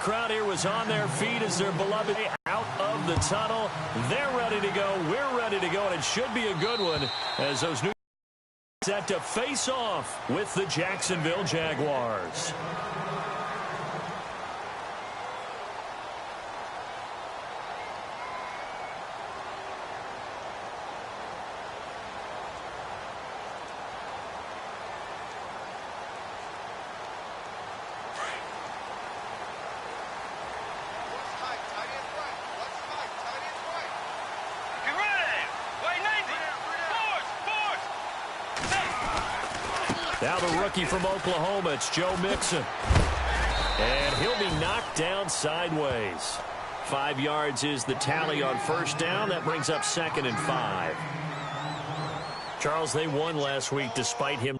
crowd here was on their feet as their beloved out of the tunnel. They're ready to go. We're ready to go, and it should be a good one as those new set to face off with the Jacksonville Jaguars. Now the rookie from Oklahoma, it's Joe Mixon. And he'll be knocked down sideways. 5 yards is the tally on first down. That brings up 2nd and 5. Charles, they won last week despite him.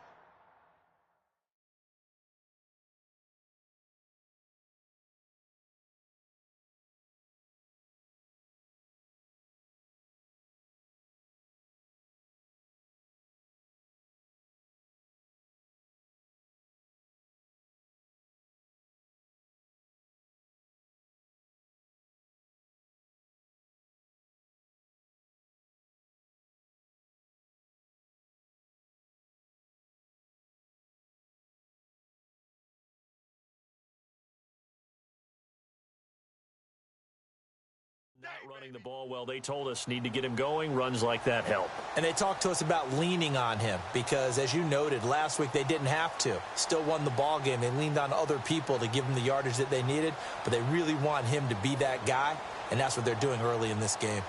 Not running the ball well. They told us need to get him going. Runs like that help. And they talked to us about leaning on him because, as you noted, last week they didn't have to. Still won the ball game. They leaned on other people to give them the yardage that they needed, but they really want him to be that guy, and that's what they're doing early in this game.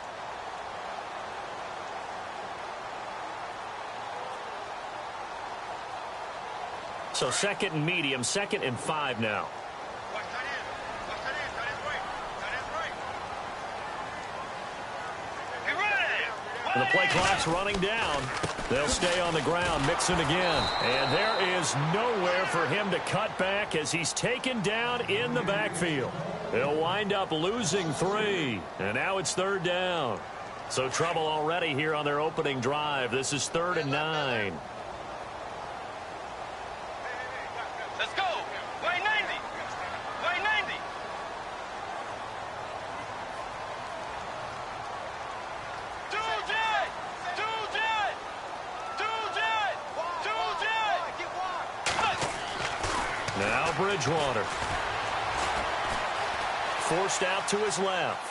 So 2nd and medium, 2nd and 5 now. And the play clock's running down. They'll stay on the ground. Mixon again. And there is nowhere for him to cut back as he's taken down in the backfield. They'll wind up losing 3. And now it's 3rd down. So trouble already here on their opening drive. This is 3rd and 9. Let's go. Way 90. Way 90. Now Bridgewater. Forced out to his left.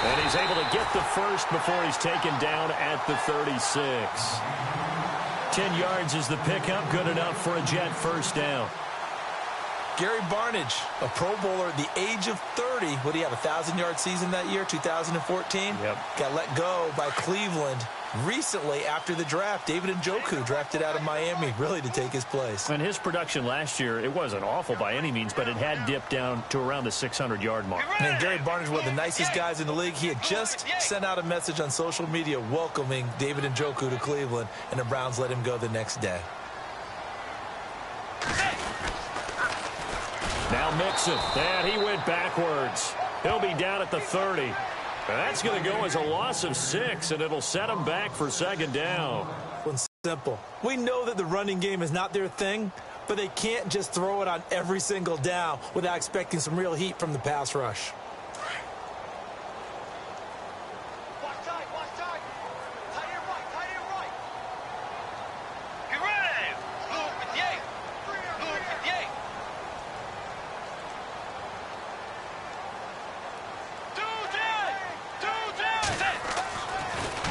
And he's able to get the first before he's taken down at the 36. 10 yards is the pickup. Good enough for a Jet first down. Gary Barnidge, a Pro Bowler at the age of 30. What do you have, a 1,000-yard season that year, 2014? Yep. Got let go by Cleveland recently after the draft. David Njoku drafted out of Miami really to take his place. And his production last year, it wasn't awful by any means, but it had dipped down to around the 600-yard mark. And Gary Barnidge, one of the nicest guys in the league. He had just sent out a message on social media welcoming David Njoku to Cleveland, and the Browns let him go the next day. Now Mixon, and he went backwards. He'll be down at the 30. And that's going to go as a loss of 6, and it'll set him back for 2nd down. Simple. We know that the running game is not their thing, but they can't just throw it on every single down without expecting some real heat from the pass rush.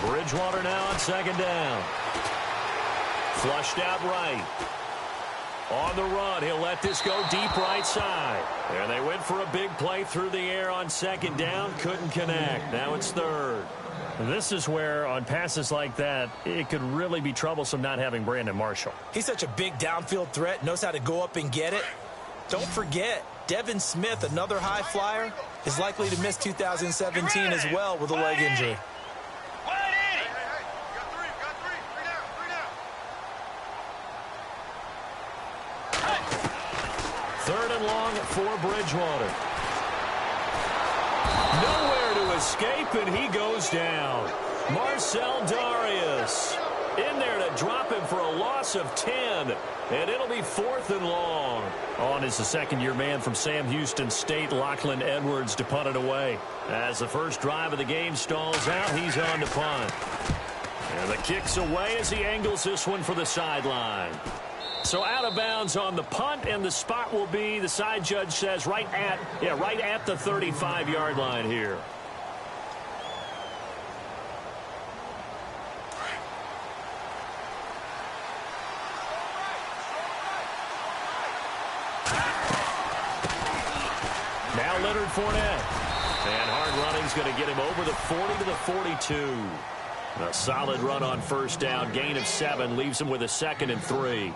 Bridgewater now on 2nd down. Flushed out right. On the run, he'll let this go deep right side. And they went for a big play through the air on 2nd down. Couldn't connect. Now it's 3rd. This is where, on passes like that, it could really be troublesome not having Brandon Marshall. He's such a big downfield threat, knows how to go up and get it. Don't forget, Devin Smith, another high flyer, is likely to miss 2017 as well with a leg injury. 3rd and long for Bridgewater. Nowhere to escape, and he goes down. Marcel Darius In there to drop him for a loss of 10. And it'll be 4th and long. On is the second-year man from Sam Houston State, Lachlan Edwards, to punt it away. As the first drive of the game stalls out, he's on to punt. And the kick's away as he angles this one for the sideline. So out of bounds on the punt, and the spot will be, the side judge says, right at the 35-yard line here. Now Leonard Fournette. And hard running's going to get him over the 40 to the 42. A solid run on first down. Gain of 7 leaves him with a 2nd and 3.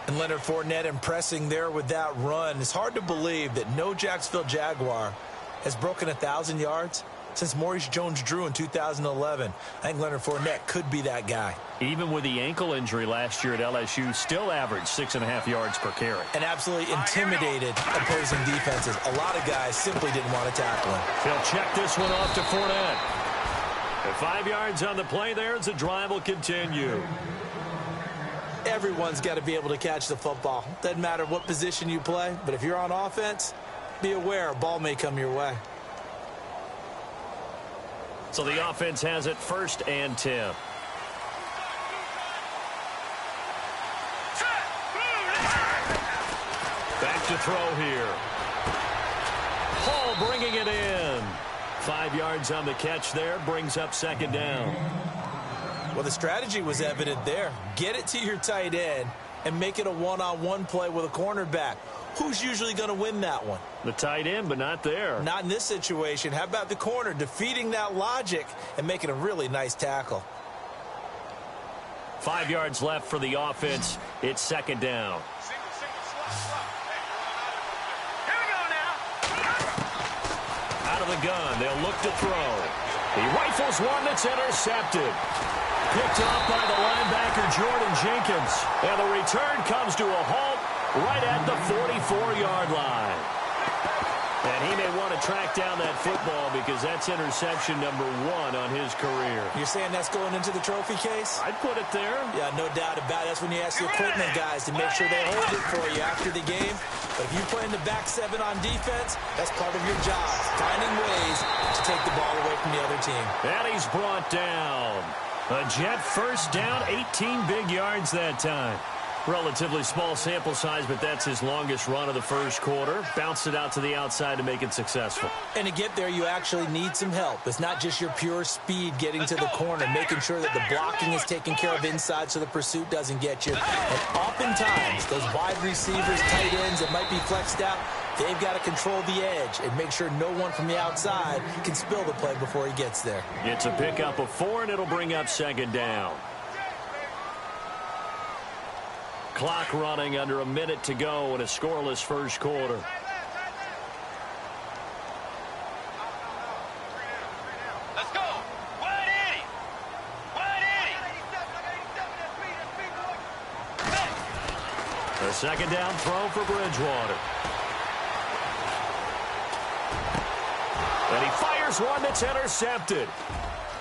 And Leonard Fournette impressing there with that run. It's hard to believe that no Jacksonville Jaguar has broken 1,000 yards since Maurice Jones-Drew in 2011. I think Leonard Fournette could be that guy. Even with the ankle injury last year at LSU, still averaged 6.5 yards per carry. And absolutely intimidated opposing defenses. A lot of guys simply didn't want to tackle him. He'll check this one off to Fournette. And 5 yards on the play there as the drive will continue. Everyone's got to be able to catch the football. Doesn't matter what position you play, but if you're on offense, be aware a ball may come your way. So the offense has it 1st and 10. Back to throw here. Hall bringing it in. 5 yards on the catch there, brings up 2nd down. Well, the strategy was evident there. Get it to your tight end and make it a one-on-one play with a cornerback. Who's usually going to win that one? The tight end, but not there. Not in this situation. How about the corner defeating that logic and making a really nice tackle? 5 yards left for the offense. It's 2nd down. Here we go now. Out of the gun, they'll look to throw. He rifles one that's intercepted. Picked off by the linebacker Jordan Jenkins. And the return comes to a halt right at the 44-yard line. And he may want to track down that football because that's interception number 1 on his career. You're saying that's going into the trophy case? I'd put it there. Yeah, no doubt about it. That's when you ask the equipment guys to make sure they hold it for you after the game. But if you play in the back 7 on defense, that's part of your job, finding ways to take the ball away from the other team. And he's brought down. A Jet first down, 18 big yards that time. Relatively small sample size, but that's his longest run of the first quarter. Bounced it out to the outside to make it successful. And to get there, you actually need some help. It's not just your pure speed getting to the corner, making sure that the blocking is taken care of inside so the pursuit doesn't get you. And oftentimes, those wide receivers, tight ends that might be flexed out, they've got to control the edge and make sure no one from the outside can spill the play before he gets there. It's a pickup of 4, and it'll bring up 2nd down. Clock running under a minute to go in a scoreless first quarter. Let's go. Wide 80. Wide 80. A 2nd down throw for Bridgewater. And he fires one that's intercepted.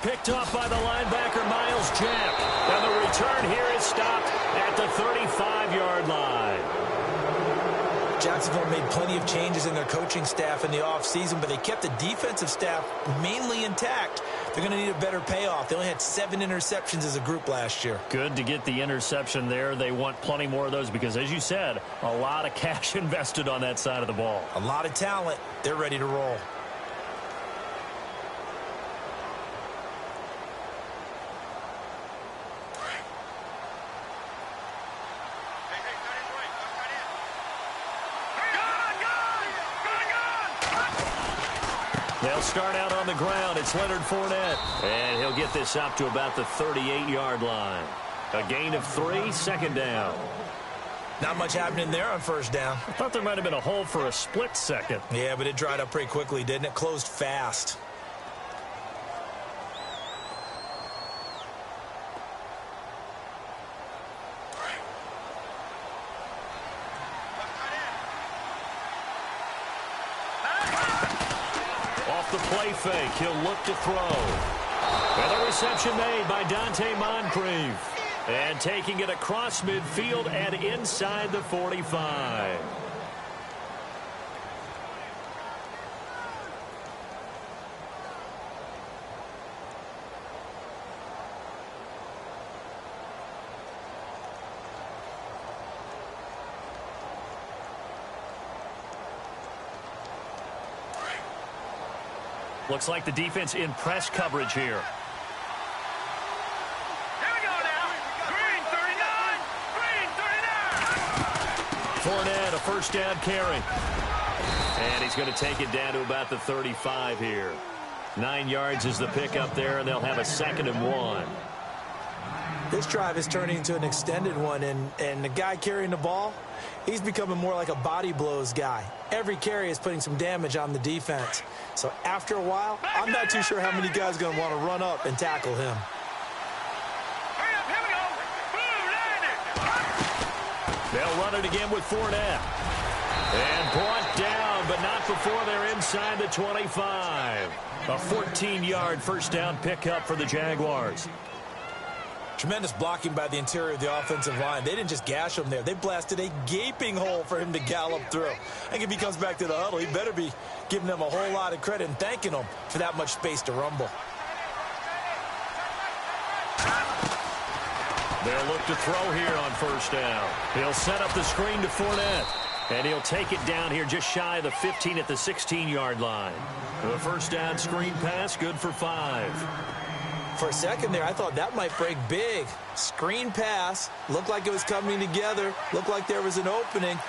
Picked off by the linebacker, Miles Jack. And the return here is stopped at the 35-yard line. Jacksonville made plenty of changes in their coaching staff in the offseason, but they kept the defensive staff mainly intact. They're going to need a better payoff. They only had 7 interceptions as a group last year. Good to get the interception there. They want plenty more of those because, as you said, a lot of cash invested on that side of the ball. A lot of talent. They're ready to roll. They'll start out on the ground. It's Leonard Fournette. And he'll get this up to about the 38-yard line. A gain of 3, 2nd down. Not much happening there on first down. I thought there might have been a hole for a split second. Yeah, but it dried up pretty quickly, didn't it? Closed fast. Off the play fake, he'll look to throw. And the reception made by Dante Moncrief. And taking it across midfield and inside the 45. Looks like the defense in press coverage here. Here we go now. Green 39. Green 39. Fournette, a first down carry. And he's going to take it down to about the 35 here. 9 yards is the pickup there, and they'll have a 2nd and 1. This drive is turning into an extended one, and the guy carrying the ball, he's becoming more like a body blows guy. Every carry is putting some damage on the defense. So after a while, I'm not too sure how many guys are going to want to run up and tackle him. Hurry up, here we go. Boom, They'll run it again with Fournette. And brought down, but not before they're inside the 25. A 14-yard first down pickup for the Jaguars. Tremendous blocking by the interior of the offensive line. They didn't just gash him there. They blasted a gaping hole for him to gallop through. I think if he comes back to the huddle, he better be giving them a whole lot of credit and thanking them for that much space to rumble. They'll look to throw here on first down. He'll set up the screen to Fournette. And he'll take it down here just shy of the 15 at the 16-yard line. The first down screen pass, good for 5. For a second there, I thought that might break big. Screen pass, looked like it was coming together, looked like there was an opening.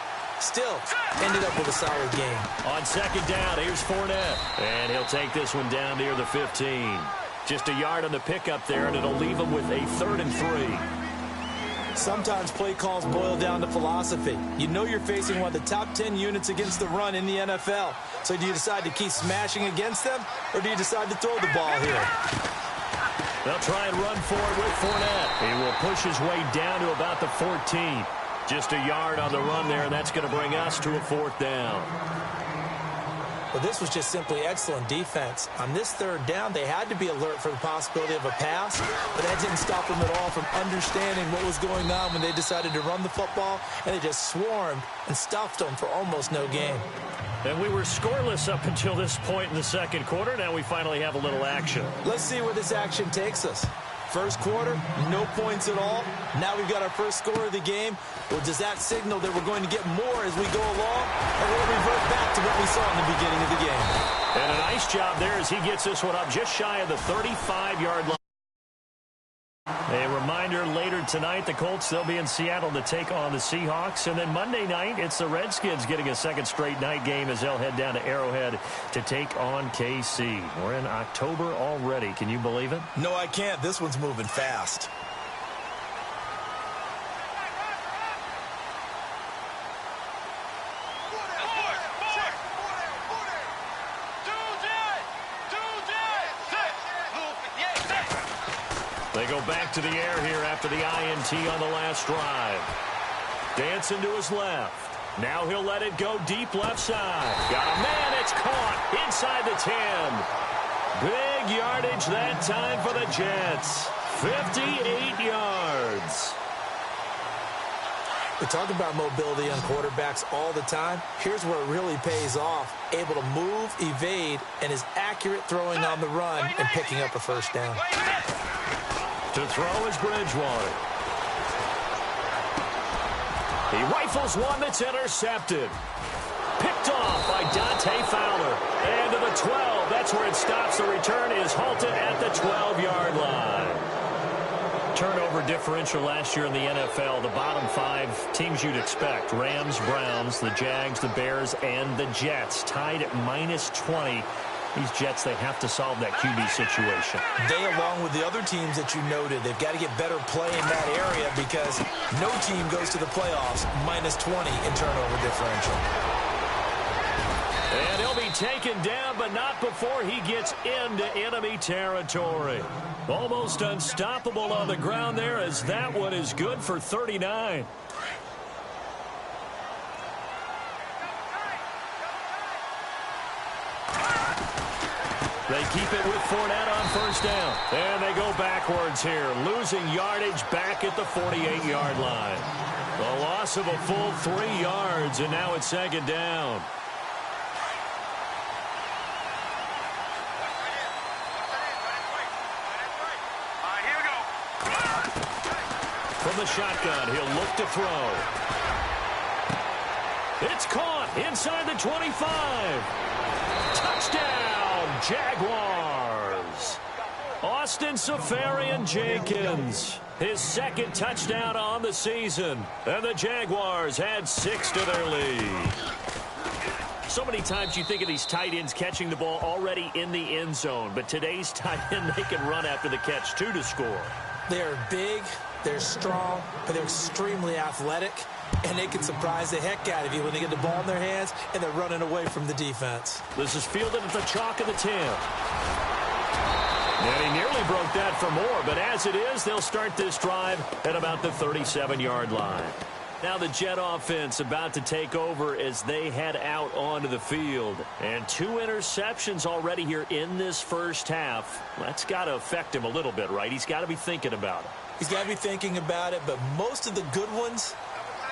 Still, ended up with a solid game. On second down, here's Fournette. And he'll take this one down near the 15. Just a yard on the pickup there, and it'll leave him with a 3rd and 3. Sometimes play calls boil down to philosophy. You know you're facing one of the top 10 units against the run in the NFL. So do you decide to keep smashing against them, or do you decide to throw the ball here? They'll try and run forward with Fournette. He will push his way down to about the 14. Just a yard on the run there, and that's going to bring us to a 4th down. Well, this was just simply excellent defense. On this 3rd down, they had to be alert for the possibility of a pass, but that didn't stop them at all from understanding what was going on when they decided to run the football, and they just swarmed and stuffed them for almost no gain. And we were scoreless up until this point in the 2nd quarter. Now we finally have a little action. Let's see where this action takes us. First quarter, no points at all. Now we've got our first score of the game. Well, does that signal that we're going to get more as we go along? Or will we revert back to what we saw in the beginning of the game? And a nice job there as he gets this one up just shy of the 35-yard line. A reminder, later tonight, the Colts, they'll be in Seattle to take on the Seahawks. And then Monday night, it's the Redskins getting a 2nd straight night game as they'll head down to Arrowhead to take on KC. We're in October already. Can you believe it? No, I can't. This one's moving fast. They go back to the air here after the INT on the last drive. Dancing to his left. Now he'll let it go deep left side. Got a man. It's caught inside the 10. Big yardage that time for the Jets. 58 yards. We talk about mobility on quarterbacks all the time. Here's where it really pays off. Able to move, evade, and is accurate throwing on the run and picking up a first down. To throw is Bridgewater. He rifles one that's intercepted. Picked off by Dante Fowler. And to the 12. That's where it stops. The return is halted at the 12-yard line. Turnover differential last year in the NFL. The bottom 5 teams you'd expect. Rams, Browns, the Jags, the Bears, and the Jets. Tied at -20. These Jets, they have to solve that QB situation. They, along with the other teams that you noted, they've got to get better play in that area because no team goes to the playoffs -20 in turnover differential. And he'll be taken down, but not before he gets into enemy territory. Almost unstoppable on the ground there, as that one is good for 39. They keep it with Fournette on first down. And they go backwards here, losing yardage back at the 48-yard line. A loss of a full 3 yards, and now it's second down. From the shotgun, he'll look to throw. It's caught inside the 25. Touchdown, Jaguars. Austin Seferian-Jenkins, his second touchdown on the season. And the Jaguars add 6 to their lead. So many times you think of these tight ends catching the ball already in the end zone. But today's tight end, they can run after the catch, too, to score. They're big, they're strong, but they're extremely athletic. And they can surprise the heck out of you when they get the ball in their hands and they're running away from the defense. This is fielded at the chalk of the 10. And he nearly broke that for more, but as it is, they'll start this drive at about the 37-yard line. Now the Jet offense about to take over as they head out onto the field. And 2 interceptions already here in this first half. That's got to affect him a little bit, right? He's got to be thinking about it. He's got to be thinking about it, but most of the good ones,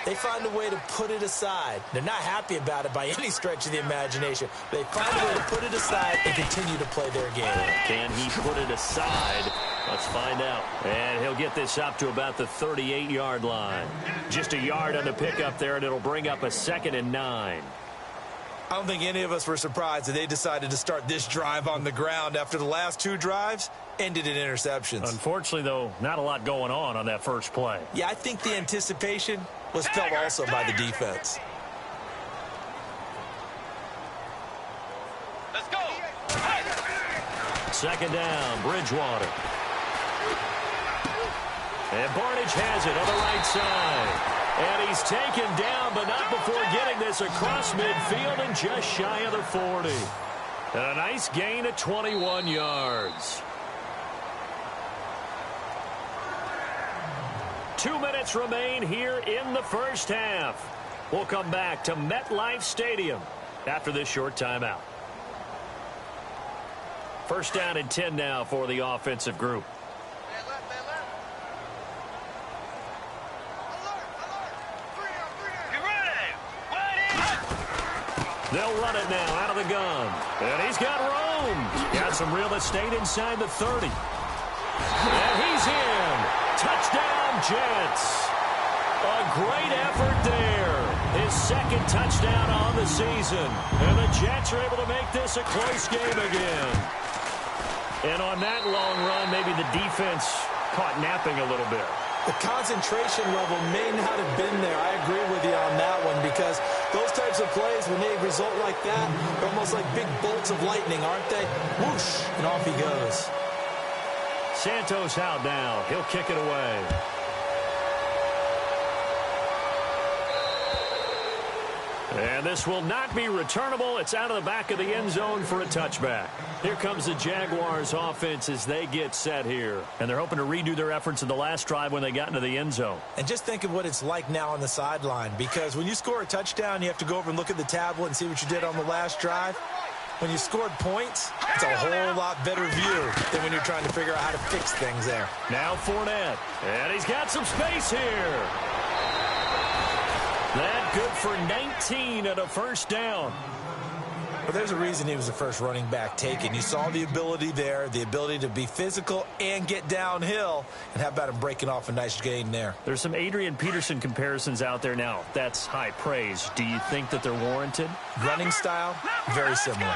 they find a way to put it aside. They're not happy about it by any stretch of the imagination. They find a way to put it aside and continue to play their game. Can he put it aside? Let's find out. And he'll get this up to about the 38-yard line. Just a yard on the pickup there, and it'll bring up a 2nd and 9. I don't think any of us were surprised that they decided to start this drive on the ground after the last 2 drives ended in interceptions. Unfortunately, though, not a lot going on that first play. Yeah, I think the anticipation was felt also by the defense. Let's go. Second down, Bridgewater. And Barnage has it on the right side. And he's taken down, but not before getting this across midfield and just shy of the 40. And a nice gain of 21 yards. 2 minutes remain here in the first half. We'll come back to MetLife Stadium after this short timeout. First down and 10 now for the offensive group. They'll run it now out of the gun. And he's got room. Got some real estate inside the 30. And he's in. Touchdown, Jets. A great effort there. His second touchdown on the season. And the Jets are able to make this a close game again. And on that long run, maybe the defense caught napping a little bit. The concentration level may not have been there. I agree with you on that one because those types of plays, when they result like that, they're almost like big bolts of lightning, aren't they? Whoosh, and off he goes. Santos out now. He'll kick it away. And this will not be returnable. It's out of the back of the end zone for a touchback. Here comes the Jaguars offense as they get set here. And they're hoping to redo their efforts in the last drive when they got into the end zone. And just think of what it's like now on the sideline, because when you score a touchdown, you have to go over and look at the tablet and see what you did on the last drive. When you scored points, it's a whole lot better view than when you're trying to figure out how to fix things there. Now Fournette. And he's got some space here. That good for 19 and a first down. Well, there's a reason he was the first running back taken. You saw the ability there, the ability to be physical and get downhill. And how about him breaking off a nice gain there? There's some Adrian Peterson comparisons out there now. That's high praise. Do you think that they're warranted? Running style, very similar.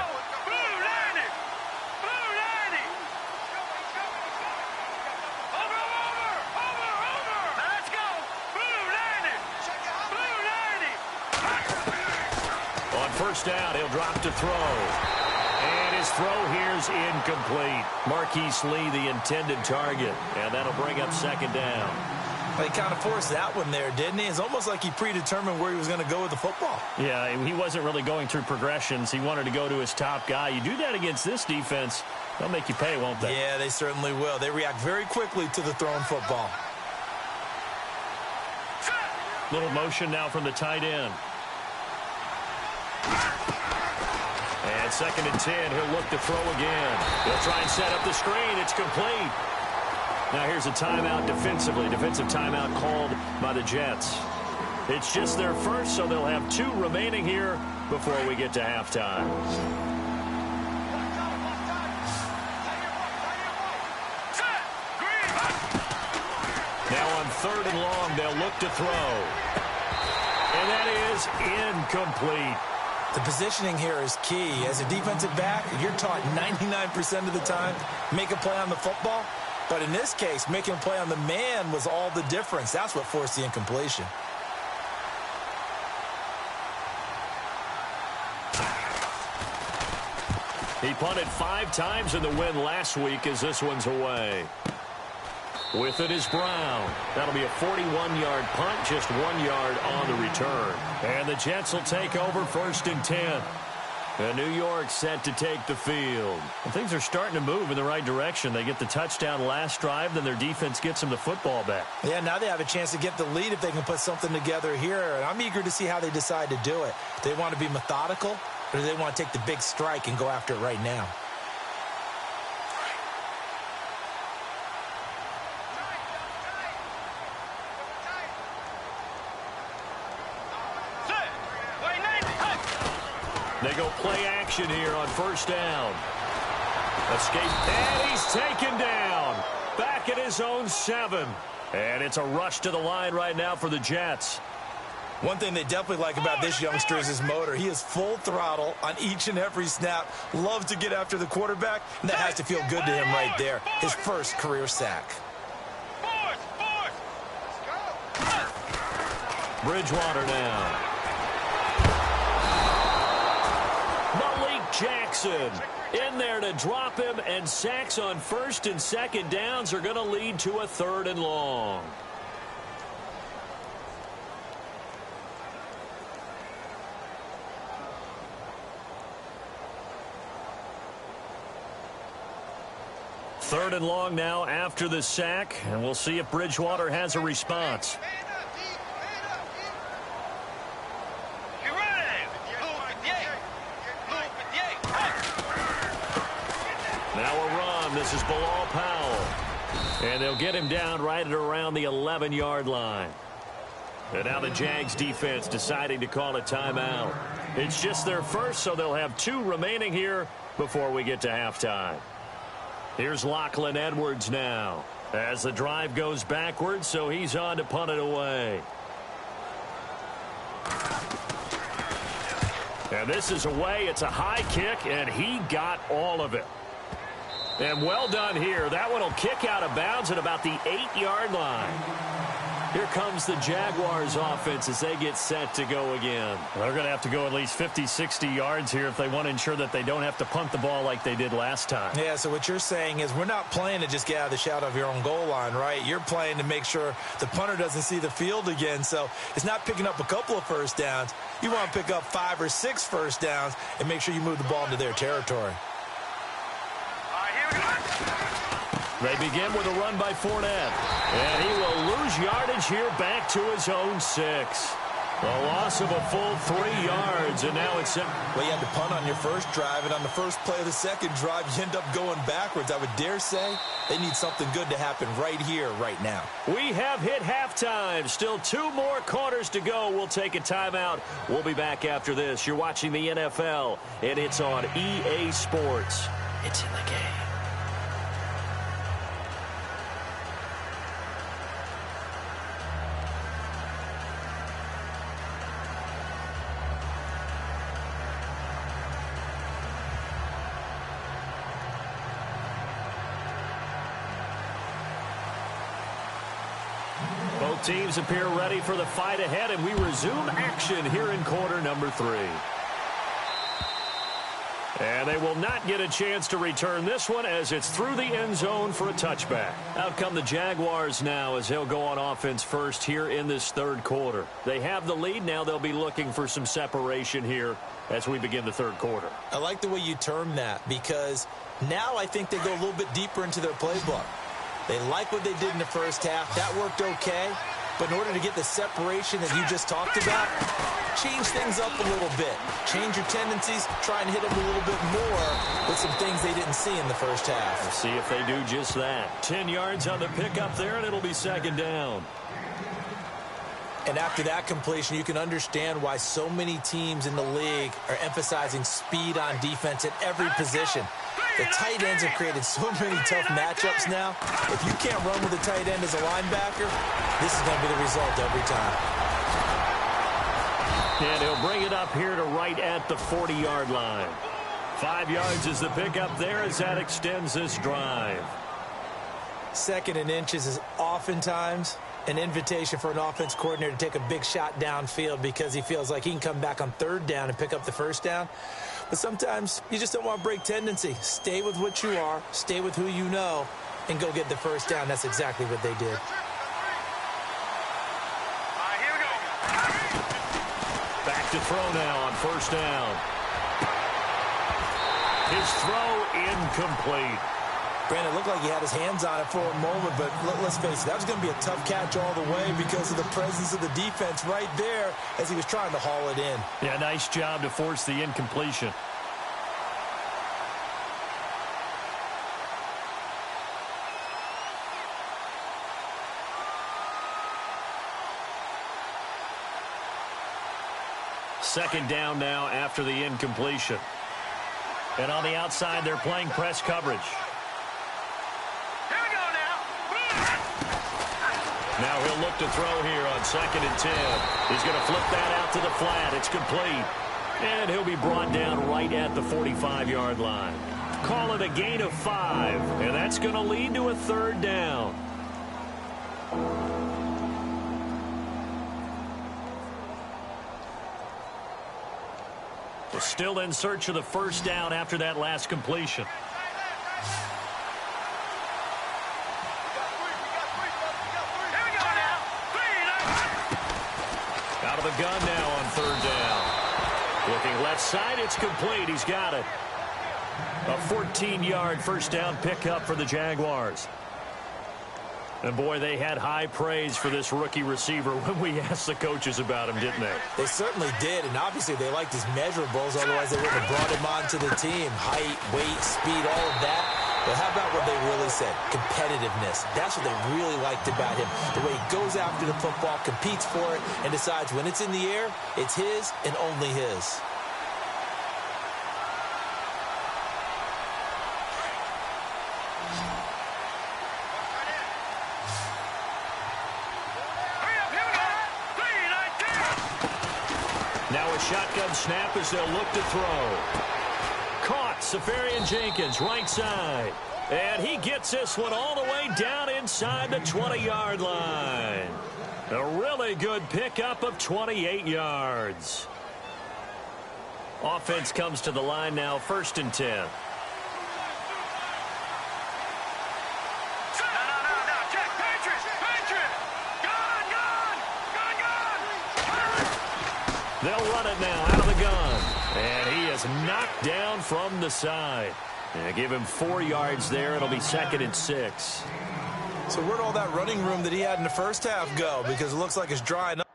First down, he'll drop to throw. And his throw here's incomplete. Marquise Lee, the intended target. And that'll bring up second down. Well, he kind of forced that one there, didn't he? It's almost like he predetermined where he was going to go with the football. Yeah, he wasn't really going through progressions. He wanted to go to his top guy. You do that against this defense, they'll make you pay, won't they? Yeah, they certainly will. They react very quickly to the thrown football. Little motion now from the tight end. And On 2nd and 10, he'll look to throw again. He'll try and set up the screen. It's complete. Now here's a timeout defensively. Defensive timeout called by the Jets. It's just their first, so they'll have 2 remaining here before we get to halftime. Now on 3rd and long, they'll look to throw. And that is incomplete. The positioning here is key. As a defensive back, you're taught 99% of the time, make a play on the football. But in this case, making a play on the man was all the difference. That's what forced the incompletion. He punted 5 times in the win last week as this one's away. With it is Brown. That'll be a 41-yard punt, just 1 yard on the return. And the Jets will take over 1st and 10. And New York set to take the field. And things are starting to move in the right direction. They get the touchdown last drive, then their defense gets them the football back. Yeah, now they have a chance to get the lead if they can put something together here. And I'm eager to see how they decide to do it. Do they want to be methodical, or do they want to take the big strike and go after it right now? They go play action here on 1st down. Escape, and he's taken down. Back at his own 7. And it's a rush to the line right now for the Jets. One thing they definitely like about this youngster is his motor. He is full throttle on each and every snap. Loves to get after the quarterback, and that has to feel good to him right there. His first career sack. Bridgewater now. Jackson in there to drop him, and sacks on 1st and 2nd downs are going to lead to a 3rd and long. Third and long now after the sack, and we'll see if Bridgewater has a response. This is Bilal Powell. And they'll get him down right at around the 11-yard line. And now the Jags defense deciding to call a timeout. It's just their first, so they'll have 2 remaining here before we get to halftime. Here's Lachlan Edwards now as the drive goes backwards, so he's on to punt it away. And this is away. It's a high kick, and he got all of it. And well done here. That one will kick out of bounds at about the 8-yard line. Here comes the Jaguars offense as they get set to go again. They're going to have to go at least 50, 60 yards here if they want to ensure that they don't have to punt the ball like they did last time. Yeah, so what you're saying is we're not playing to just get out of the shadow of your own goal line, right? You're playing to make sure the punter doesn't see the field again. So it's not picking up a couple of first downs. You want to pick up 5 or 6 first downs and make sure you move the ball into their territory. They begin with a run by Fournette. And he will lose yardage here back to his own 6. A loss of a full 3 yards, and now it's... Well, you had to punt on your first drive, and on the first play of the second drive, you end up going backwards. I would dare say they need something good to happen right here, right now. We have hit halftime. Still 2 more quarters to go. We'll take a timeout. We'll be back after this. You're watching the NFL, and it's on EA Sports. It's in the game. Both teams appear ready for the fight ahead, and we resume action here in quarter number 3. And they will not get a chance to return this one as it's through the end zone for a touchback. Out come the Jaguars now as they'll go on offense first here in this third quarter. They have the lead. Now they'll be looking for some separation here as we begin the third quarter. I like the way you term that because now I think they go a little bit deeper into their playbook. They like what they did in the first half. That worked okay. But in order to get the separation that you just talked about, change things up a little bit. Change your tendencies, try and hit them a little bit more with some things they didn't see in the first half. We'll see if they do just that. 10 yards on the pickup there, and it'll be second down. And after that completion, you can understand why so many teams in the league are emphasizing speed on defense at every position. The tight ends have created so many tough matchups now. If you can't run with a tight end as a linebacker, this is going to be the result every time. And he'll bring it up here to right at the 40-yard line. 5 yards is the pickup there as that extends this drive. Second and inches is oftentimes an invitation for an offense coordinator to take a big shot downfield because he feels like he can come back on third down and pick up the first down. But sometimes you just don't want to break tendency. Stay with what you are, stay with who you know, and go get the first down. That's exactly what they did. Here we go. Back to throw now on first down. His throw incomplete. Brandon, it looked like he had his hands on it for a moment, but let's face it, that was going to be a tough catch all the way because of the presence of the defense right there as he was trying to haul it in. Yeah, nice job to force the incompletion. Second down now after the incompletion. And on the outside, they're playing press coverage. Now he'll look to throw here on 2nd and 10. He's going to flip that out to the flat. It's complete. And he'll be brought down right at the 45-yard line. Call it a gain of 5. And that's going to lead to a third down. We're still in search of the first down after that last completion. Out of the gun now on third down. Looking left side, it's complete. He's got it. A 14-yard first down pickup for the Jaguars. And, boy, they had high praise for this rookie receiver when we asked the coaches about him, didn't they? They certainly did, and obviously they liked his measurables, otherwise they wouldn't have brought him onto the team. Height, weight, speed, all of that. But how about what they really said? Competitiveness. That's what they really liked about him. The way he goes after the football, competes for it, and decides when it's in the air, it's his and only his. Now a shotgun snap as they'll look to throw. Caught, Safarian Jenkins, right side. And he gets this one all the way down inside the 20-yard line. A really good pickup of 28 yards. Offense comes to the line now, 1st and 10. They'll run it now out of the gun. And he is knocked down from the side. And give him 4 yards there. It'll be 2nd and 6. So where'd all that running room that he had in the first half go? Because it looks like it's drying up.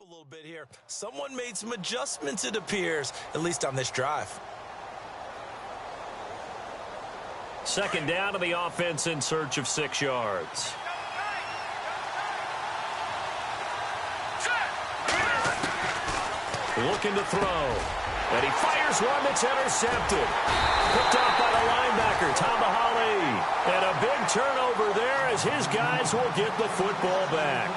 A little bit here. Someone made some adjustments, it appears, at least on this drive. Second down to the offense in search of 6 yards. Looking to throw. And he fires one that's intercepted. Picked up by the linebacker, Tamahali. And a big turnover there as his guys will get the football back.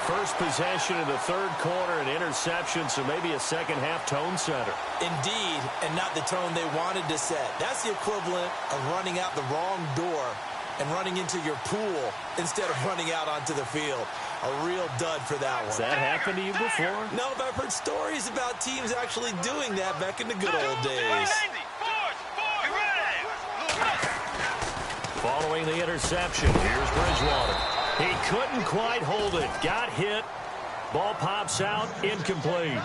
First possession in the third quarter, an interception, so maybe a second-half tone setter. Indeed, and not the tone they wanted to set. That's the equivalent of running out the wrong door and running into your pool instead of running out onto the field. A real dud for that one. Has that happened to you before? No, but I've heard stories about teams actually doing that back in the good old days. Following the interception, here's Bridgewater. He couldn't quite hold it. Got hit. Ball pops out, incomplete.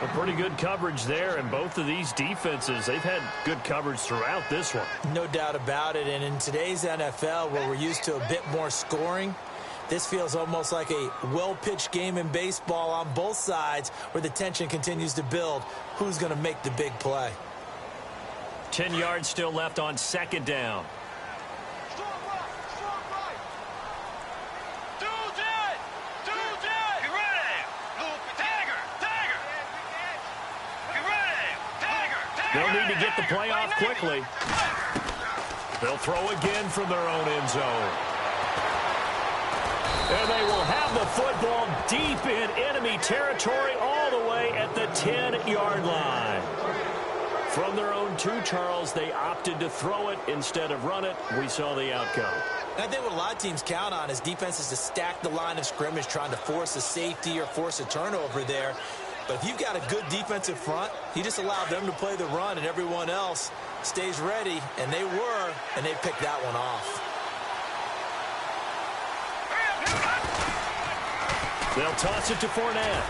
A pretty good coverage there, and both of these defenses, they've had good coverage throughout this one. No doubt about it, and in today's NFL, where we're used to a bit more scoring, this feels almost like a well-pitched game in baseball on both sides where the tension continues to build. Who's going to make the big play? 10 yards still left on second down. They'll need to get the play off quickly. They'll throw again from their own end zone. And they will have the football deep in enemy territory all the way at the 10-yard line. From their own 2, Charles, they opted to throw it instead of run it. We saw the outcome. I think what a lot of teams count on is defenses to stack the line of scrimmage, trying to force a safety or force a turnover there. But if you've got a good defensive front, you just allow them to play the run and everyone else stays ready, and they were, and they picked that one off. They'll toss it to Fournette.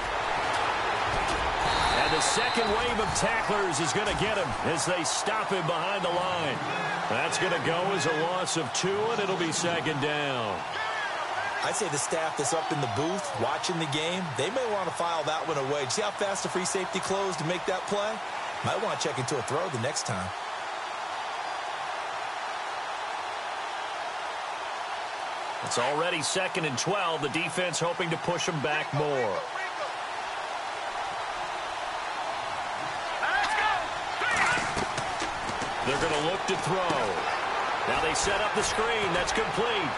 And the second wave of tacklers is going to get him as they stop him behind the line. That's going to go as a loss of 2, and it'll be second down. I'd say the staff that's up in the booth watching the game, they may want to file that one away. See how fast the free safety closed to make that play? Might want to check into a throw the next time. It's already 2nd and 12. The defense hoping to push them back more. They're going to look to throw. Now they set up the screen. That's complete.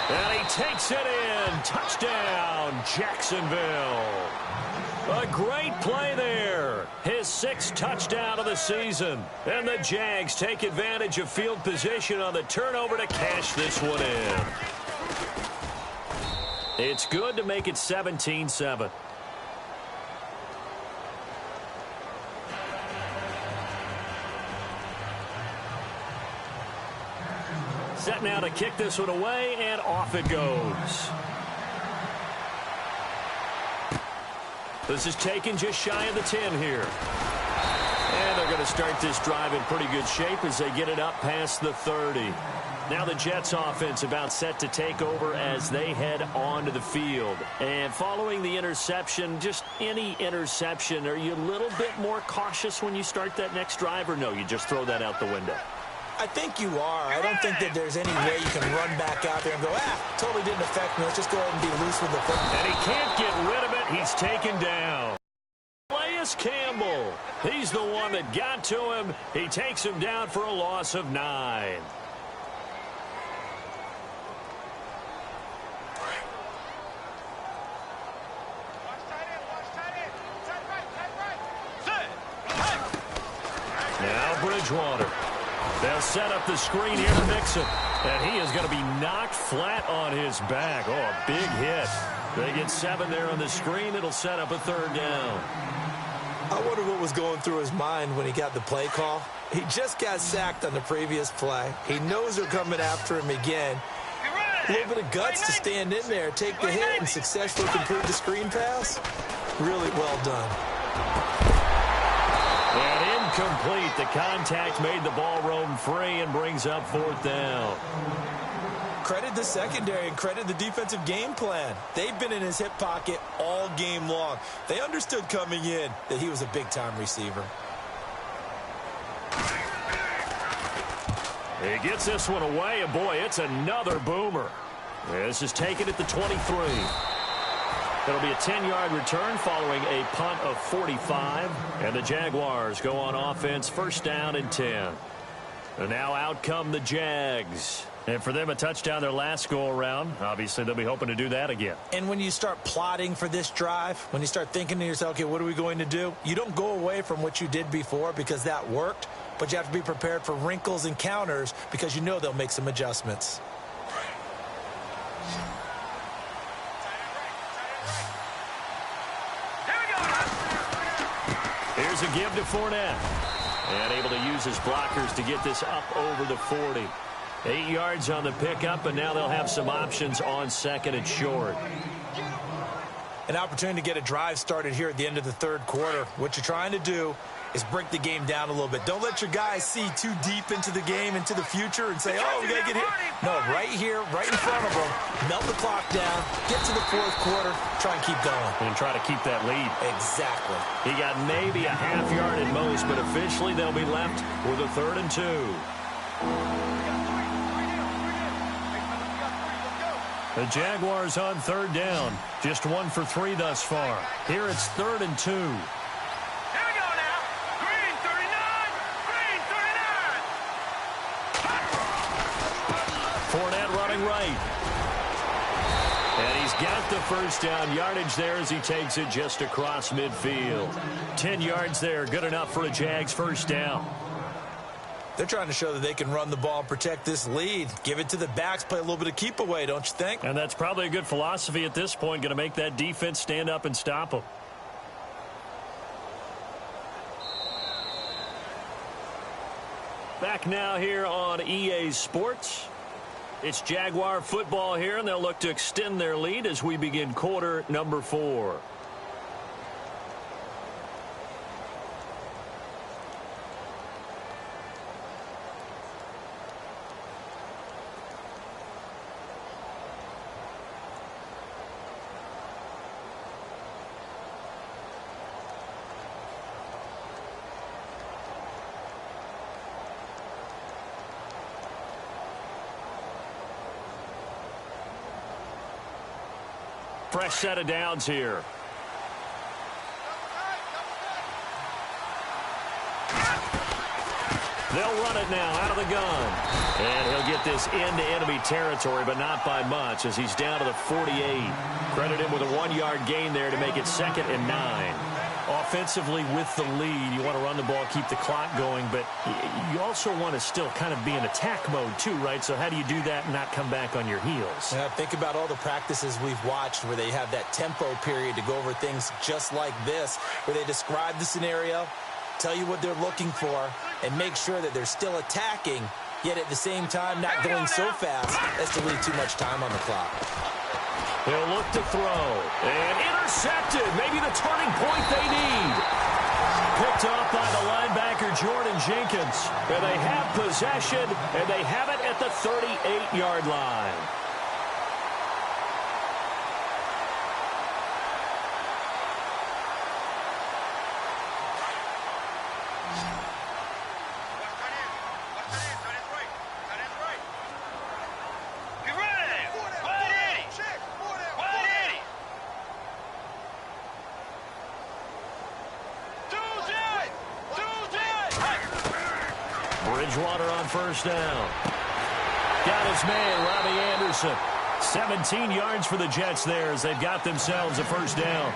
And he takes it in. Touchdown, Jacksonville. A great play there. His 6th touchdown of the season. And the Jags take advantage of field position on the turnover to cash this one in. It's good to make it 17-7. Set now to kick this one away, and off it goes. This is taken just shy of the 10 here. And they're going to start this drive in pretty good shape as they get it up past the 30. Now the Jets offense about set to take over as they head onto the field. And following the interception, just any interception, are you a little bit more cautious when you start that next drive, or no, you just throw that out the window? I think you are. I don't think that there's any way you can run back out there and go, totally didn't affect me. Let's just go ahead and be loose with the football. And he can't get rid of it. He's taken down. Calais Campbell. He's the one that got to him. He takes him down for a loss of 9. Now Bridgewater. They'll set up the screen here to Mixon. And he is going to be knocked flat on his back. Oh, a big hit. They get 7 there on the screen. It'll set up a 3rd down. I wonder what was going through his mind when he got the play call. He just got sacked on the previous play. He knows they're coming after him again. A little bit of guts to stand in there, take the hit, and successfully complete the screen pass. Really well done. And incomplete. The contact made the ball roam free and brings up 4th down. Credit the secondary and credit the defensive game plan. They've been in his hip pocket all game long. They understood coming in that he was a big-time receiver. He gets this one away, and boy, it's another boomer. This is taken at the 23. It'll be a 10-yard return following a punt of 45. And the Jaguars go on offense, 1st down and 10. And now out come the Jags. And for them, a touchdown their last go-around. Obviously, they'll be hoping to do that again. And when you start plotting for this drive, when you start thinking to yourself, okay, what are we going to do? You don't go away from what you did before because that worked, but you have to be prepared for wrinkles and counters because you know they'll make some adjustments. is a give to Fournette. And able to use his blockers to get this up over the 40. 8 yards on the pickup, and now they'll have some options on second and short. An opportunity to get a drive started here at the end of the third quarter. What you're trying to do is break the game down a little bit. Don't let your guys see too deep into the game, into the future, and say, oh, we got to get hit. No, right here, right in front of them, melt the clock down, get to the fourth quarter, try and keep going. And try to keep that lead. Exactly. He got maybe a half yard at most, but officially they'll be left with a 3rd and 2. The Jaguars on 3rd down. Just 1 for 3 thus far. Here it's 3rd and 2. Fournette running right. And he's got the first down yardage there as he takes it just across midfield. 10 yards there, good enough for a Jags first down. They're trying to show that they can run the ball and protect this lead. Give it to the backs, play a little bit of keep away, don't you think? And that's probably a good philosophy at this point, going to make that defense stand up and stop them. Back now here on EA Sports. It's Jaguar football here, and they'll look to extend their lead as we begin quarter number 4. Fresh set of downs here. They'll run it now out of the gun. And he'll get this into enemy territory, but not by much as he's down to the 48. Credit him with a 1-yard gain there to make it 2nd and 9. Offensively with the lead, you want to run the ball, keep the clock going, but you also want to still kind of be in attack mode too, right? So how do you do that and not come back on your heels? Yeah, think about all the practices we've watched where they have that tempo period to go over things just like this, where they describe the scenario, tell you what they're looking for, and make sure that they're still attacking, yet at the same time not going so fast as to leave too much time on the clock. He'll look to throw. And intercepted. Maybe the turning point they need. Picked off by the linebacker, Jordan Jenkins. And they have possession, and they have it at the 38-yard line. Bridgewater on first down. Got his man, Robbie Anderson. 17 yards for the Jets there as they've got themselves a first down.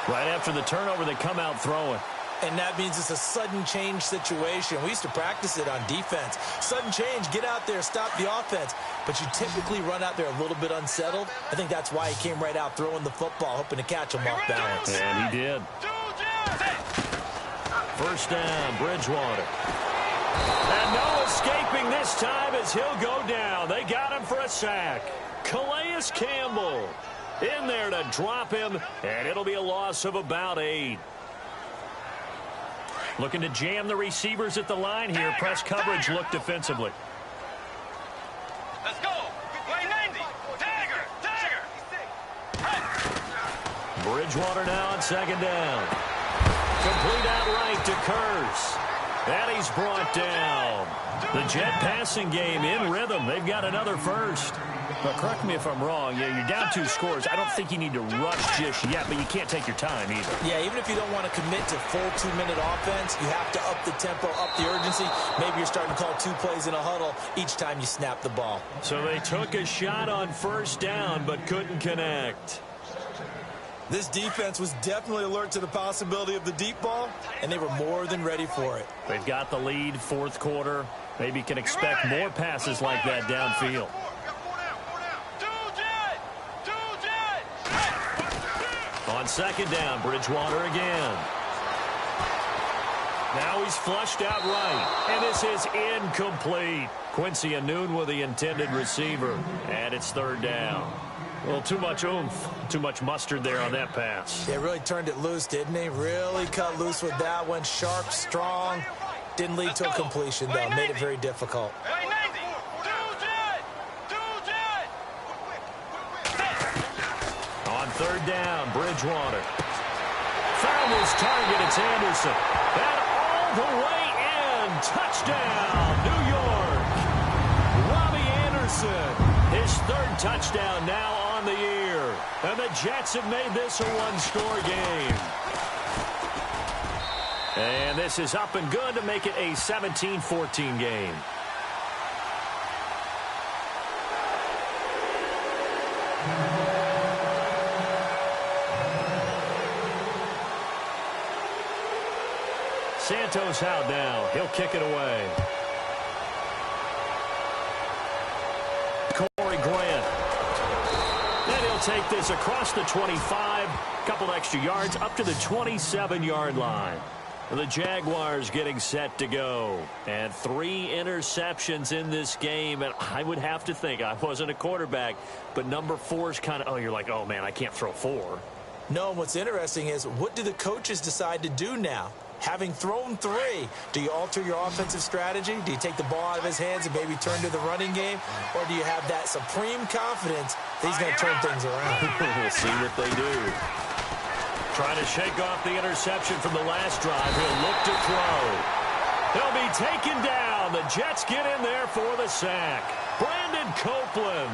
Right after the turnover, they come out throwing. And that means it's a sudden change situation. We used to practice it on defense. Sudden change, get out there, stop the offense. But you typically run out there a little bit unsettled. I think that's why he came right out throwing the football, hoping to catch him off balance. And he did. First down, Bridgewater. And no escaping this time as he'll go down. They got him for a sack. Calais Campbell in there to drop him, and it'll be a loss of about 8. Looking to jam the receivers at the line here. Press coverage look defensively. Let's go. Play 90. Tiger. Bridgewater now on second down. Complete out right to Kurz. And he's brought down. The Jet passing game in rhythm. They've got another first. But correct me if I'm wrong. Yeah, you're down 2 scores. I don't think you need to rush just yet, but you can't take your time either. Yeah, even if you don't want to commit to full 2-minute offense, you have to up the tempo, up the urgency. Maybe you're starting to call 2 plays in a huddle each time you snap the ball. So they took a shot on first down, but couldn't connect. This defense was definitely alert to the possibility of the deep ball, and they were more than ready for it. They've got the lead, fourth quarter. Maybe can expect more passes like that downfield. On second down, Bridgewater again. Now he's flushed out right, and this is incomplete. Quincy Anoon with the intended receiver, and it's third down. Well, too much oomph, too much mustard there on that pass. They really turned it loose, didn't they? Really cut loose with that one. Sharp, strong. Didn't lead to a completion, though. Made it very difficult. On third down, Bridgewater. Found his target, it's Anderson. And all the way in. Touchdown, New York. Robbie Anderson, his third touchdown now on the year. And the Jets have made this a one-score game. And this is up and good to make it a 17-14 game. Santos out now. He'll kick it away. Corey Grant. Then he'll take this across the 25. Couple extra yards up to the 27-yard line. The Jaguars getting set to go. And 3 interceptions in this game. And I would have to think, I wasn't a quarterback, but number 4 is kind of, oh, you're like, oh, man, I can't throw 4. No, what's interesting is, what do the coaches decide to do now? Having thrown 3, do you alter your offensive strategy? Do you take the ball out of his hands and maybe turn to the running game? Or do you have that supreme confidence that he's going to turn things around? We'll see what they do. Trying to shake off the interception from the last drive. He'll look to throw. He'll be taken down. The Jets get in there for the sack. Brandon Copeland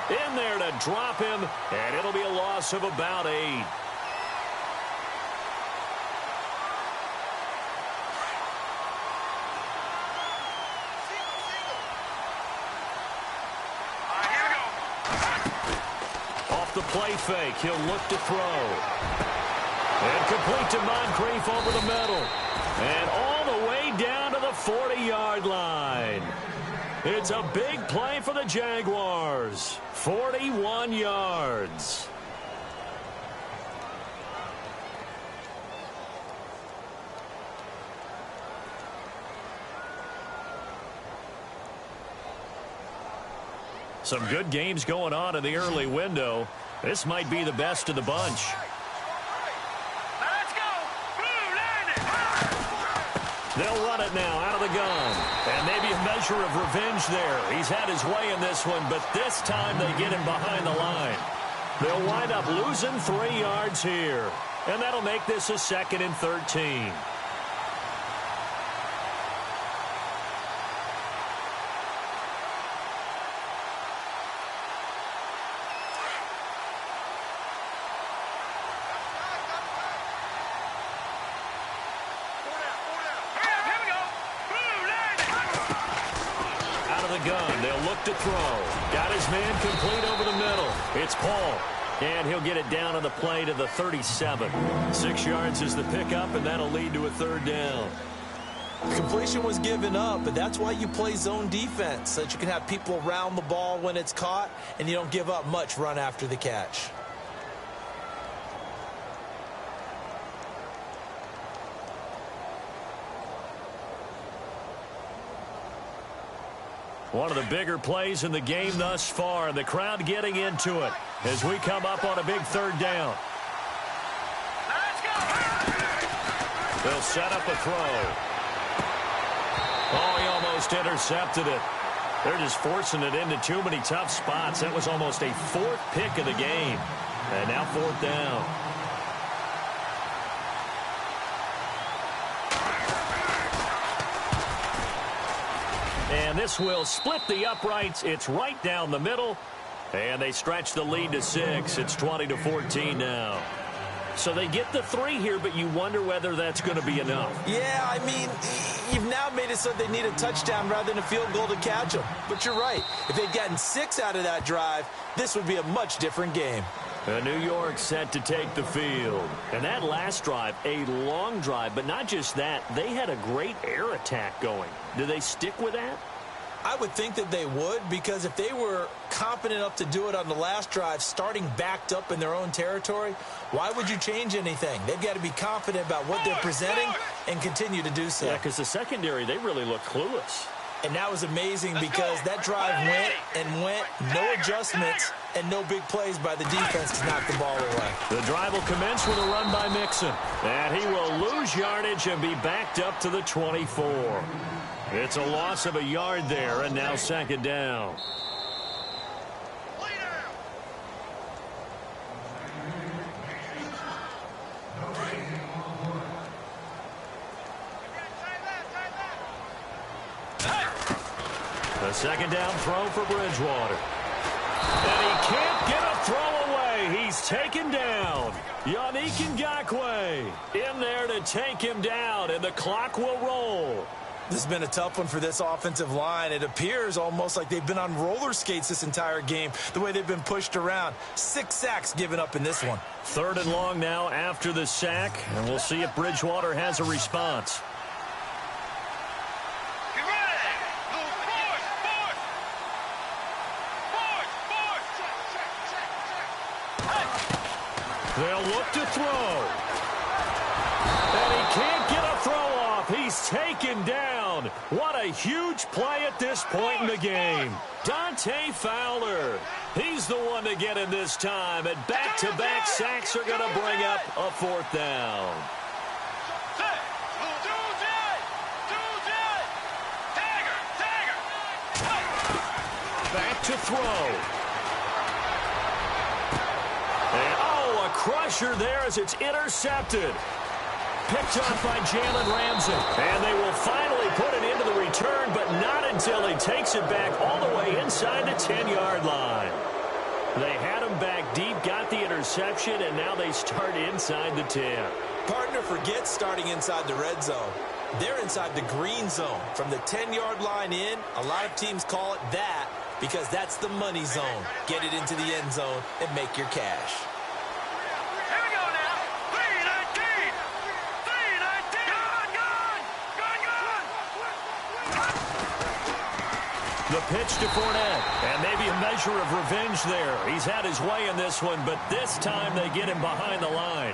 in there to drop him, and it'll be a loss of about 8. The play fake. He'll look to throw. And complete to Moncrief over the middle. And all the way down to the 40-yard line. It's a big play for the Jaguars. 41 yards. Some good games going on in the early window. This might be the best of the bunch. Let's go. They'll run it now out of the gun. And maybe a measure of revenge there. He's had his way in this one, but this time they get him behind the line. They'll wind up losing 3 yards here. And that'll make this a 2nd and 13. Gun. They'll look to throw. Got his man complete over the middle. It's Paul. And he'll get it down on the play to the 37. 6 yards is the pickup, and that'll lead to a 3rd down. Completion was given up, but that's why you play zone defense, so that you can have people around the ball when it's caught, and you don't give up much run after the catch. One of the bigger plays in the game thus far. The crowd getting into it as we come up on a big 3rd down. Let's go. They'll set up a throw. Oh, he almost intercepted it. They're just forcing it into too many tough spots. That was almost a 4th pick of the game. And now 4th down. And this will split the uprights. It's right down the middle. And they stretch the lead to 6. It's 20-14 now. So they get the 3 here, but you wonder whether that's going to be enough. Yeah, I mean, you've now made it so they need a touchdown rather than a field goal to catch them. But you're right. If they'd gotten 6 out of that drive, this would be a much different game. New York set to take the field. And that last drive, a long drive, but not just that. They had a great air attack going. Do they stick with that? I would think that they would, because if they were confident enough to do it on the last drive, starting backed up in their own territory, why would you change anything? They've got to be confident about what they're presenting and continue to do so. Yeah, because the secondary, they really look clueless. And that was amazing because that drive went and went, no adjustments, and no big plays by the defense to knock the ball away. The drive will commence with a run by Mixon. And he will lose yardage and be backed up to the 24. It's a loss of a yard there, and now second down. The second down throw for Bridgewater. And he can't get a throw away. He's taken down. Yannick Ngakoue in there to take him down, and the clock will roll. This has been a tough one for this offensive line. It appears almost like they've been on roller skates this entire game, the way they've been pushed around. 6 sacks given up in this one. Third and long now after the sack, and we'll see if Bridgewater has a response. They'll look to throw. And he can't get a throw off. He's taken down. What a huge play at this point in the game. Dante Fowler. He's the one to get in this time. And back-to-back sacks are going to bring up a fourth down. Back to throw. A crusher there as it's intercepted. Picked up by Jalen Ramsey. And they will finally put it into the return, but not until he takes it back all the way inside the 10-yard line. They had him back deep, got the interception, and now they start inside the 10. Partner, forget starting inside the red zone. They're inside the green zone. From the 10-yard line in, a lot of teams call it that because that's the money zone. Get it into the end zone and make your cash. The pitch to Fournette, and maybe a measure of revenge there. He's had his way in this one, but this time they get him behind the line.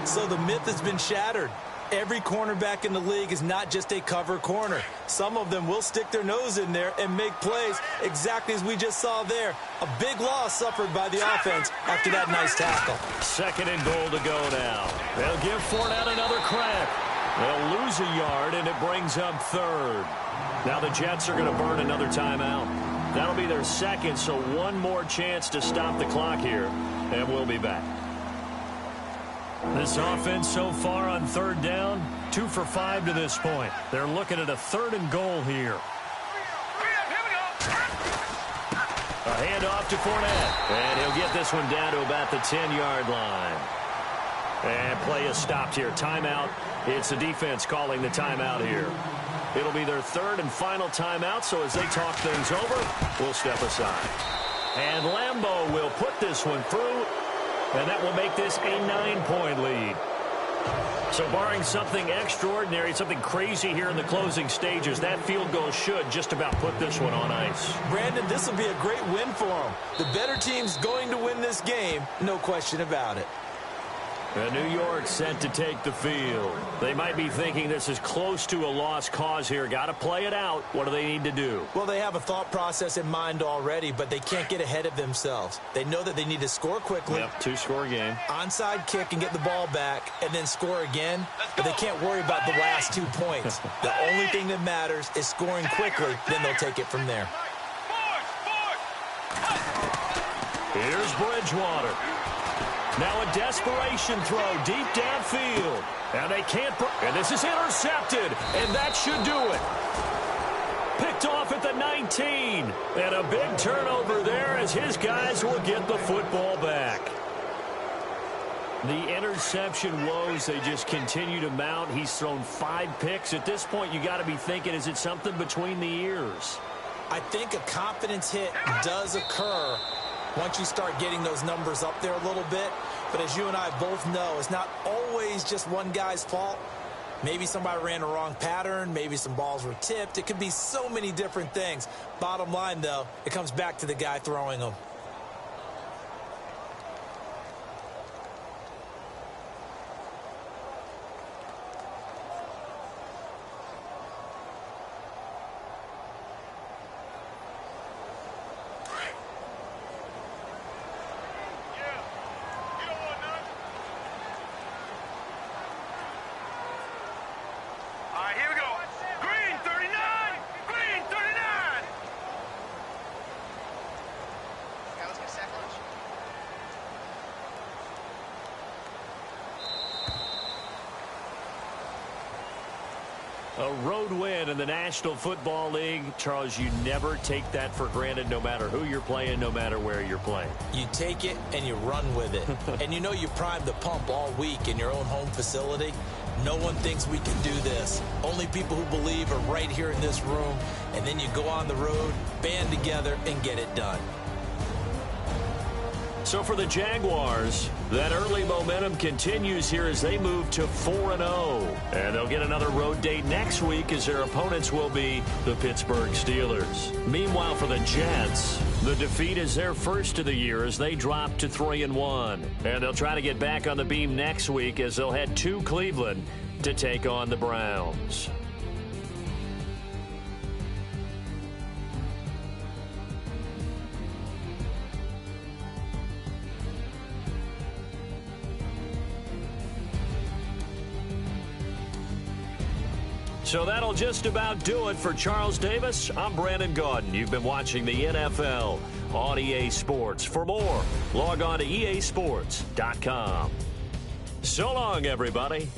So the myth has been shattered. Every cornerback in the league is not just a cover corner. Some of them will stick their nose in there and make plays exactly as we just saw there. A big loss suffered by the offense after that nice tackle. Second and goal to go now. They'll give Fournette another crack. They'll lose a yard, and it brings up third. Now the Jets are going to burn another timeout. That'll be their second, so one more chance to stop the clock here, and we'll be back. This offense so far on third down, 2 for 5 to this point. They're looking at a third and goal here. A handoff to Fournette, and he'll get this one down to about the 10-yard line. And play is stopped here. Timeout. It's the defense calling the timeout here. It'll be their third and final timeout, so as they talk things over, we'll step aside. And Lambeau will put this one through, and that will make this a 9-point lead. So barring something extraordinary, something crazy here in the closing stages, that field goal should just about put this one on ice. Brandon, this will be a great win for them. The better team's going to win this game, no question about it. And New York set to take the field. They might be thinking this is close to a lost cause here. Got to play it out. What do they need to do? Well, they have a thought process in mind already, but they can't get ahead of themselves. They know that they need to score quickly. Yep, 2-score game. Onside kick and get the ball back and then score again. But they can't worry about the last 2 points. The only thing that matters is scoring quickly. Then they'll take it from there. Here's Bridgewater. Now a desperation throw deep downfield. And they can't. And this is intercepted. And that should do it. Picked off at the 19. And a big turnover there as his guys will get the football back. The interception woes, they just continue to mount. He's thrown 5 picks. At this point, you got to be thinking, is it something between the ears? I think a confidence hit does occur once you start getting those numbers up there a little bit. But as you and I both know, it's not always just one guy's fault. Maybe somebody ran a wrong pattern. Maybe some balls were tipped. It could be so many different things. Bottom line, though, it comes back to the guy throwing them. A road win in the National Football League. Charles, you never take that for granted no matter who you're playing, no matter where you're playing. You take it and you run with it. And you know you primed the pump all week in your own home facility. No one thinks we can do this. Only people who believe are right here in this room. And then you go on the road, band together, and get it done. So for the Jaguars, that early momentum continues here as they move to 4-0. And they'll get another road date next week as their opponents will be the Pittsburgh Steelers. Meanwhile, for the Jets, the defeat is their first of the year as they drop to 3-1. And they'll try to get back on the beam next week as they'll head to Cleveland to take on the Browns. So that'll just about do it for Charles Davis. I'm Brandon Gaudin. You've been watching the NFL on EA Sports. For more, log on to easports.com. So long, everybody.